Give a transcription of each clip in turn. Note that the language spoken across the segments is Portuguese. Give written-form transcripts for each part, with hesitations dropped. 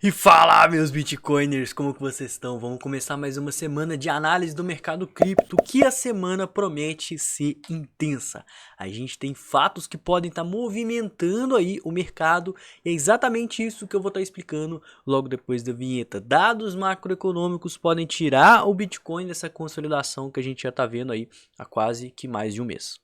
E fala, meus bitcoiners, como que vocês estão? Vamos começar mais uma semana de análise do mercado cripto, que a semana promete ser intensa. A gente tem fatos que podem estar movimentando aí o mercado, e é exatamente isso que eu vou estar explicando logo depois da vinheta. Dados macroeconômicos podem tirar o Bitcoin dessa consolidação que a gente já está vendo aí há quase que mais de um mês.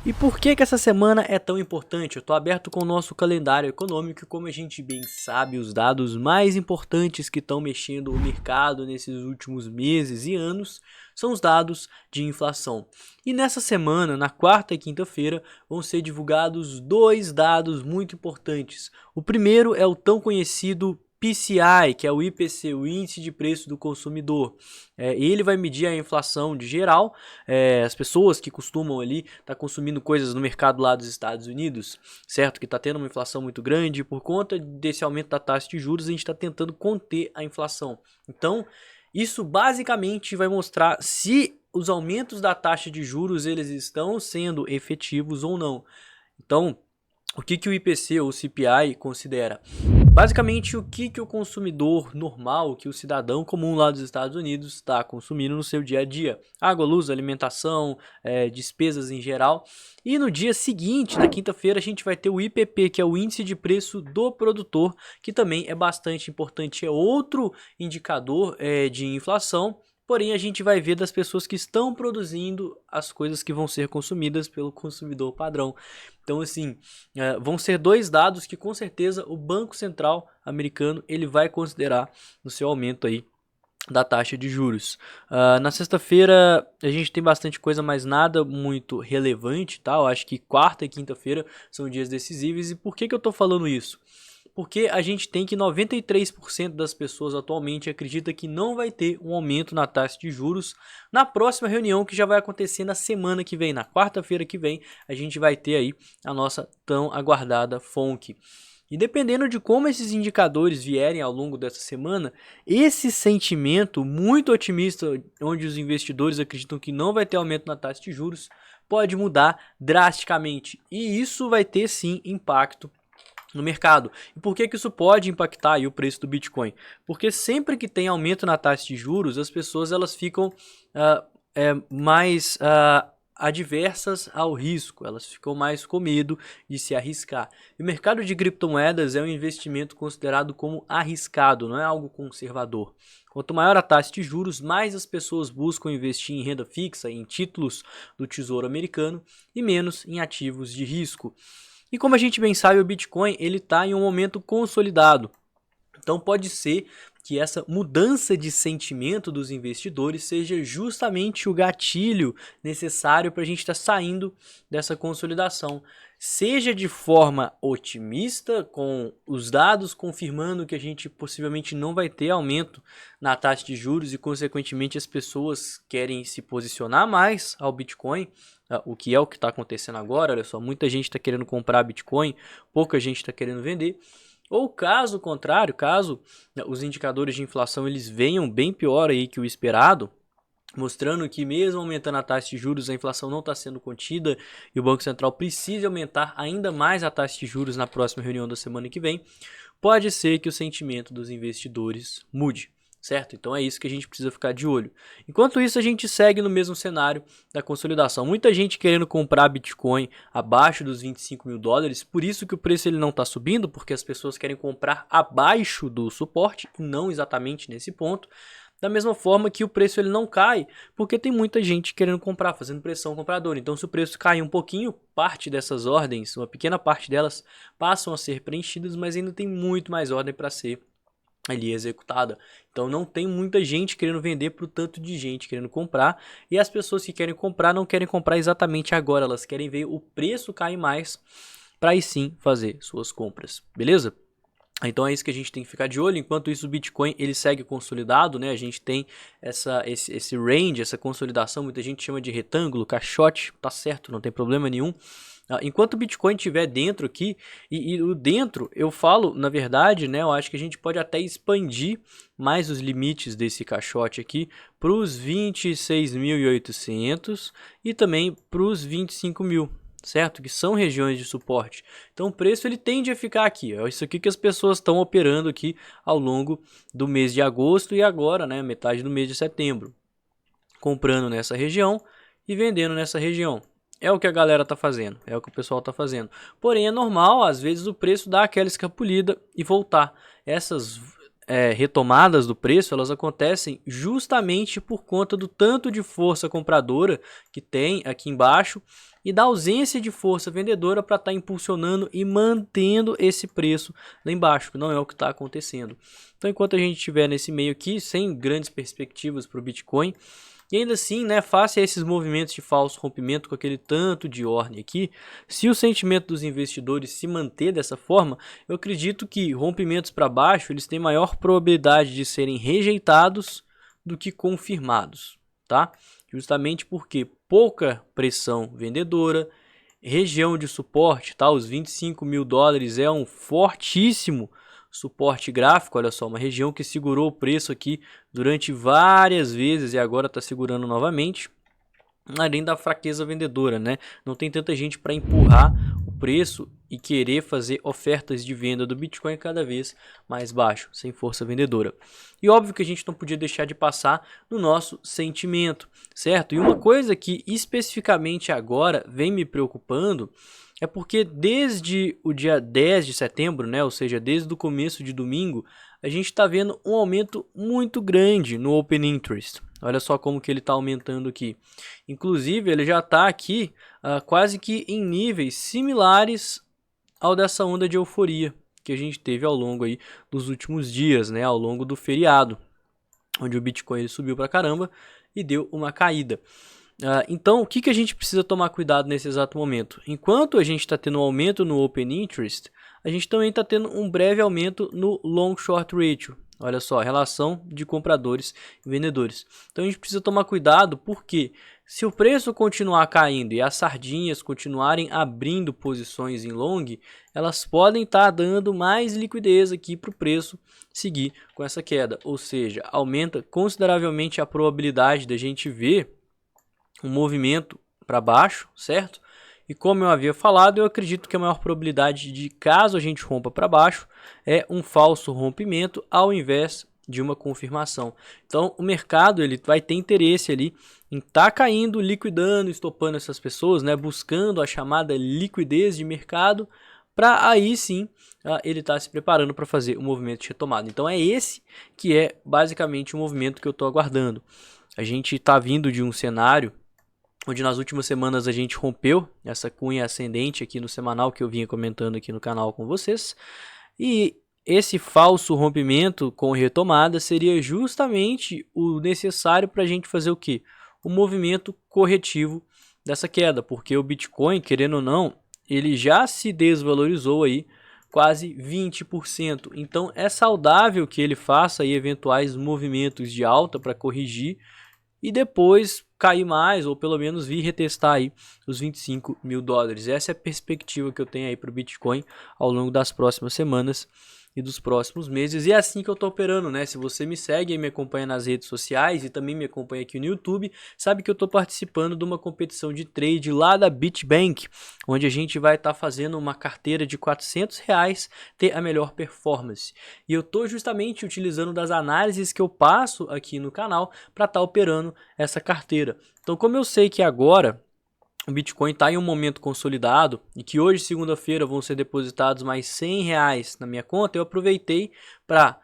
E por que essa semana é tão importante? Eu estou aberto com o nosso calendário econômico e, como a gente bem sabe, os dados mais importantes que estão mexendo o mercado nesses últimos meses e anos são os dados de inflação. E nessa semana, na quarta e quinta-feira, vão ser divulgados dois dados muito importantes. O primeiro é o tão conhecido PCI, que é o IPC, o Índice de Preço do Consumidor. Ele vai medir a inflação de geral, as pessoas que costumam ali estar consumindo coisas no mercado lá dos Estados Unidos, certo? Que está tendo uma inflação muito grande, e por conta desse aumento da taxa de juros, a gente está tentando conter a inflação. Então, isso basicamente vai mostrar se os aumentos da taxa de juros eles estão sendo efetivos ou não. Então, o que o IPC ou o CPI considera? Basicamente, o que o consumidor normal, que o cidadão comum lá dos Estados Unidos está consumindo no seu dia a dia. Água, luz, alimentação, despesas em geral. E no dia seguinte, na quinta-feira, a gente vai ter o IPP, que é o Índice de Preço do Produtor, que também é bastante importante. É outro indicador de inflação. Porém, a gente vai ver das pessoas que estão produzindo as coisas que vão ser consumidas pelo consumidor padrão. Então, assim, vão ser dois dados que com certeza o Banco Central americano ele vai considerar no seu aumento aí da taxa de juros. Na sexta-feira a gente tem bastante coisa, mas nada muito relevante, tá? Eu acho que quarta e quinta-feira são dias decisivos. E por que eu tô falando isso? Porque a gente tem que 93% das pessoas atualmente acredita que não vai ter um aumento na taxa de juros na próxima reunião, que já vai acontecer na semana que vem, na quarta-feira que vem, a gente vai ter aí a nossa tão aguardada FONC. E dependendo de como esses indicadores vierem ao longo dessa semana, esse sentimento muito otimista, onde os investidores acreditam que não vai ter aumento na taxa de juros, pode mudar drasticamente. E isso vai ter sim impacto no mercado. E por que isso pode impactar aí o preço do Bitcoin? Porque sempre que tem aumento na taxa de juros, as pessoas elas ficam mais adversas ao risco, elas ficam mais com medo de se arriscar. E o mercado de criptomoedas é um investimento considerado como arriscado, não é algo conservador. Quanto maior a taxa de juros, mais as pessoas buscam investir em renda fixa, em títulos do Tesouro Americano e menos em ativos de risco. E como a gente bem sabe, o Bitcoin ele está em um momento consolidado. Então pode ser que essa mudança de sentimento dos investidores seja justamente o gatilho necessário para a gente estar saindo dessa consolidação. Seja de forma otimista, com os dados confirmando que a gente possivelmente não vai ter aumento na taxa de juros e, consequentemente, as pessoas querem se posicionar mais ao Bitcoin, o que é o que está acontecendo agora. Olha só, muita gente está querendo comprar Bitcoin, pouca gente está querendo vender. Ou caso contrário, caso os indicadores de inflação eles venham bem pior aí que o esperado, mostrando que mesmo aumentando a taxa de juros, a inflação não está sendo contida e o Banco Central precisa aumentar ainda mais a taxa de juros na próxima reunião da semana que vem, pode ser que o sentimento dos investidores mude. Certo? Então é isso que a gente precisa ficar de olho. Enquanto isso, a gente segue no mesmo cenário da consolidação. Muita gente querendo comprar Bitcoin abaixo dos 25 mil dólares, por isso que o preço ele não está subindo, porque as pessoas querem comprar abaixo do suporte, não exatamente nesse ponto. Da mesma forma que o preço ele não cai, porque tem muita gente querendo comprar, fazendo pressão compradora. Então, se o preço cair um pouquinho, parte dessas ordens, uma pequena parte delas, passam a ser preenchidas, mas ainda tem muito mais ordem para ser ali executada. Então não tem muita gente querendo vender para o tanto de gente querendo comprar, e as pessoas que querem comprar não querem comprar exatamente agora, elas querem ver o preço cair mais para aí sim fazer suas compras, beleza? Então é isso que a gente tem que ficar de olho. Enquanto isso, o Bitcoin ele segue consolidado, né? A gente tem esse range, essa consolidação, muita gente chama de retângulo, caixote, tá certo, não tem problema nenhum. Enquanto o Bitcoin estiver dentro aqui, e o dentro, eu falo, na verdade, né? Eu acho que a gente pode até expandir mais os limites desse caixote aqui para os 26.800 e também para os 25 mil. Certo? Que são regiões de suporte. Então o preço ele tende a ficar aqui. É isso aqui que as pessoas estão operando aqui ao longo do mês de agosto e agora, né, metade do mês de setembro. Comprando nessa região e vendendo nessa região. É o que a galera está fazendo, é o que o pessoal está fazendo. Porém é normal, às vezes o preço dá aquela escapulida e voltar. Essas retomadas do preço, elas acontecem justamente por conta do tanto de força compradora que tem aqui embaixo e da ausência de força vendedora para estar impulsionando e mantendo esse preço lá embaixo, que não é o que está acontecendo. Então, enquanto a gente estiver nesse meio aqui, sem grandes perspectivas para o Bitcoin, e ainda assim, né, face a esses movimentos de falso rompimento com aquele tanto de ordem aqui, se o sentimento dos investidores se manter dessa forma, eu acredito que rompimentos para baixo eles têm maior probabilidade de serem rejeitados do que confirmados, tá? Justamente porque pouca pressão vendedora, região de suporte, tá? Os 25 mil dólares é um fortíssimo suporte gráfico, olha só, uma região que segurou o preço aqui durante várias vezes e agora está segurando novamente, além da fraqueza vendedora, né? Não tem tanta gente para empurrar o preço e querer fazer ofertas de venda do Bitcoin cada vez mais baixo, sem força vendedora. E óbvio que a gente não podia deixar de passar no nosso sentimento, certo? E uma coisa que especificamente agora vem me preocupando é porque desde o dia 10 de setembro, né, ou seja, desde o começo de domingo, a gente está vendo um aumento muito grande no Open Interest. Olha só como que ele está aumentando aqui. Inclusive, ele já está aqui quase que em níveis similares ao dessa onda de euforia que a gente teve ao longo aí dos últimos dias, né, ao longo do feriado, onde o Bitcoin ele subiu pra caramba e deu uma caída. Então, o que a gente precisa tomar cuidado nesse exato momento? Enquanto a gente está tendo um aumento no Open Interest, a gente também está tendo um breve aumento no Long Short Ratio. Olha só, relação de compradores e vendedores. Então, a gente precisa tomar cuidado porque se o preço continuar caindo e as sardinhas continuarem abrindo posições em long, elas podem estar dando mais liquidez aqui para o preço seguir com essa queda. Ou seja, aumenta consideravelmente a probabilidade da gente ver um movimento para baixo, certo? E como eu havia falado, eu acredito que a maior probabilidade de, caso a gente rompa para baixo, é um falso rompimento ao invés de uma confirmação. Então, o mercado ele vai ter interesse ali em estar caindo, liquidando, estopando essas pessoas, né? Buscando a chamada liquidez de mercado, para aí sim ele está se preparando para fazer o movimento de retomada. Então, é esse que é basicamente o movimento que eu estou aguardando. A gente está vindo de um cenário onde nas últimas semanas a gente rompeu essa cunha ascendente aqui no semanal que eu vinha comentando aqui no canal com vocês. E esse falso rompimento com retomada seria justamente o necessário para a gente fazer o quê? O movimento corretivo dessa queda, porque o Bitcoin, querendo ou não, ele já se desvalorizou aí quase 20%. Então é saudável que ele faça aí eventuais movimentos de alta para corrigir e depois cair mais, ou pelo menos vir retestar aí os 25 mil dólares. Essa é a perspectiva que eu tenho aí para o Bitcoin ao longo das próximas semanas e dos próximos meses. E é assim que eu estou operando, né? Se você me segue e me acompanha nas redes sociais e também me acompanha aqui no YouTube, sabe que eu estou participando de uma competição de trade lá da BitBank, onde a gente vai estar fazendo uma carteira de R$400 ter a melhor performance. E eu estou justamente utilizando das análises que eu passo aqui no canal para estar operando essa carteira. Então, como eu sei que agora o Bitcoin está em um momento consolidado e que hoje, segunda-feira, vão ser depositados mais R$100 na minha conta, eu aproveitei para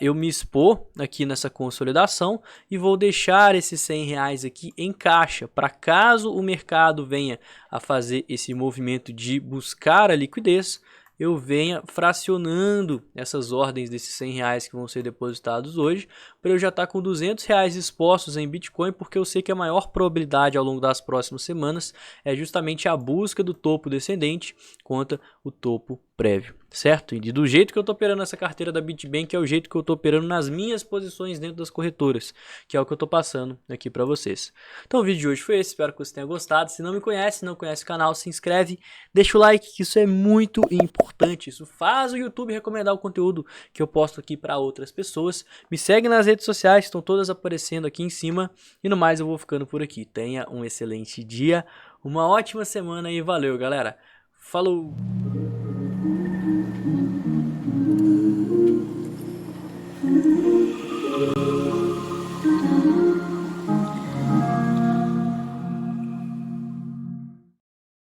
eu me expor aqui nessa consolidação e vou deixar esses R$100 aqui em caixa para caso o mercado venha a fazer esse movimento de buscar a liquidez, eu venha fracionando essas ordens desses R$100 que vão ser depositados hoje, para eu já estar com R$200 expostos em Bitcoin, porque eu sei que a maior probabilidade ao longo das próximas semanas é justamente a busca do topo descendente contra o topo prévio, certo? E do jeito que eu tô operando essa carteira da Bitbank é o jeito que eu tô operando nas minhas posições dentro das corretoras, que é o que eu tô passando aqui para vocês. Então o vídeo de hoje foi esse, espero que você tenha gostado. Se não me conhece, não conhece o canal, se inscreve, deixa o like, que isso é muito importante. Isso faz o YouTube recomendar o conteúdo que eu posto aqui para outras pessoas. Me segue nas redes sociais, estão todas aparecendo aqui em cima. E no mais eu vou ficando por aqui. Tenha um excelente dia, uma ótima semana e valeu, galera. Falou!